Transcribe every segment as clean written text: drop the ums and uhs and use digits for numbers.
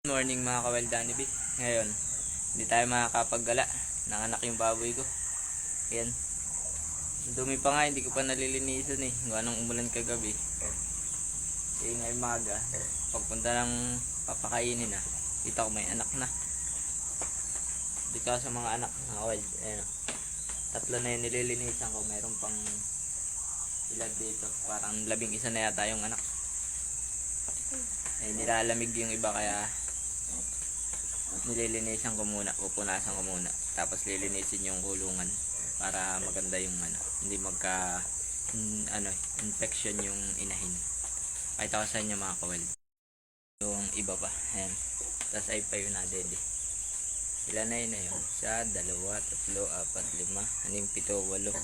Good morning mga ka-Wild Bit. Ngayon, hindi tayo makakapaggala. Nanganak yung baboy ko. Ayan. Dumi pa nga, hindi ko pa nalilinisan eh. Gawa nang umulan kagabi. Eh ngayong maga, pagpunta ng papakainin na, kita ko may anak na. Dito sa mga anak mga wild. Ayan. Tatlo na yung nililinisan ko. Mayroon pang ilan dito. Parang 11 na yata yung anak. Eh nilalamig yung iba kaya nililinisan ko muna, pupunasan ko muna, tapos lilinisin yung kulungan para maganda yung hindi magka infection yung inahin. Pakita ko sa inyo mga kawal yung iba pa. Ayan, tapos ay pa yun na dede. Ilan na yun? Isa, dalawa, tatlo, apat, lima, anim, pito, walo,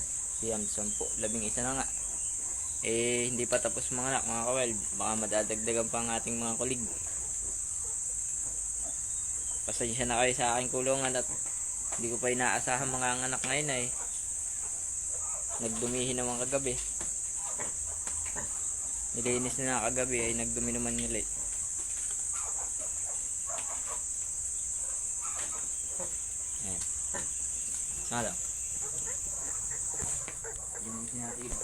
siyam, 10, 11 na nga. Eh hindi pa tapos mga anak mga kawal, baka madadagdagan pa ang ating mga kulig. Pasensya na kayo sa aking kulungan at hindi ko pa inaasahan mga anak ngayon ay nagdumihin naman kagabi. Nilinis na kagabi ay nagdumi naman ulit. Ayan. Nala. Linisin natin iba.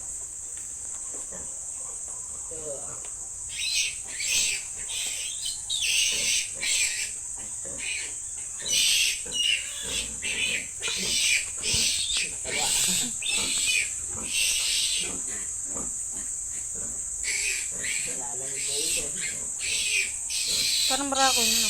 Parang barako yun, no?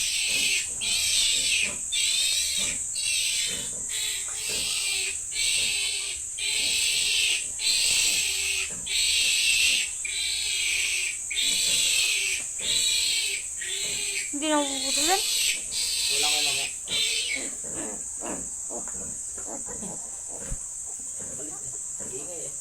Hindi na mapuputulan. Wala ko naman. Ingay eh.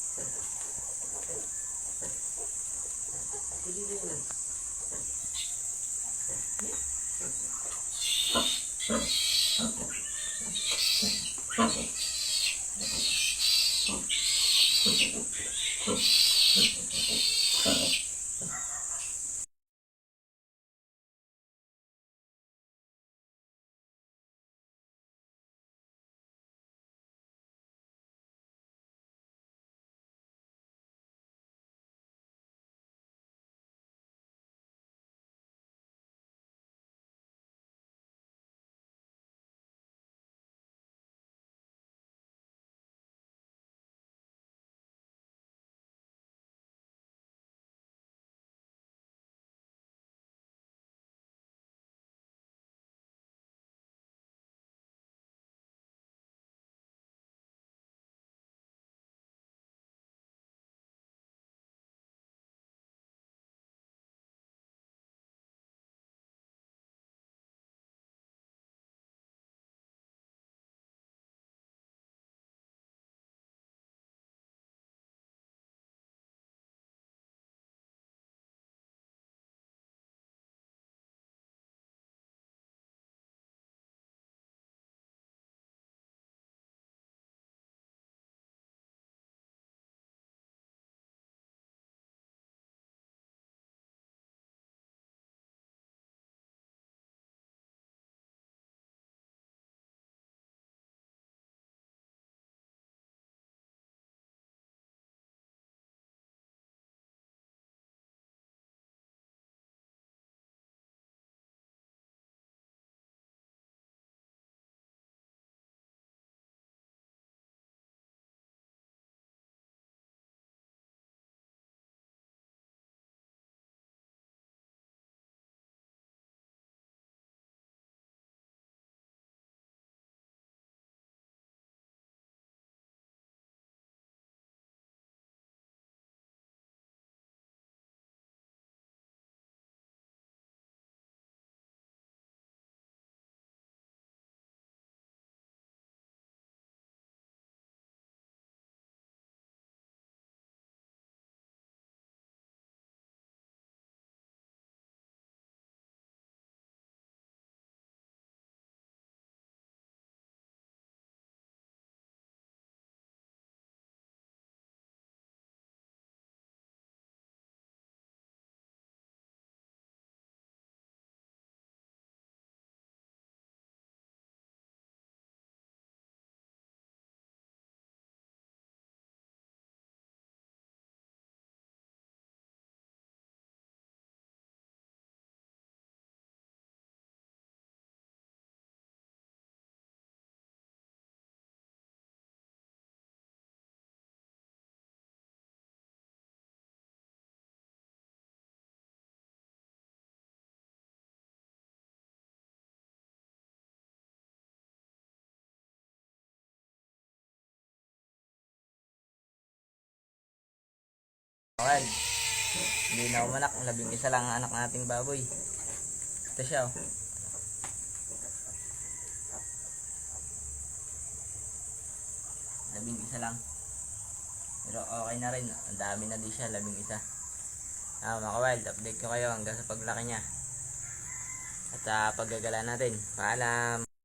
Okay. Hindi na umanak. 11 lang ang anak nating baboy. Ito siya, oh. Labing isa lang. Pero okay na rin. Ang dami na din siya. 11. Mga ka-wild, update ko kayo hanggang sa paglaki niya. At paggagala natin. Paalam!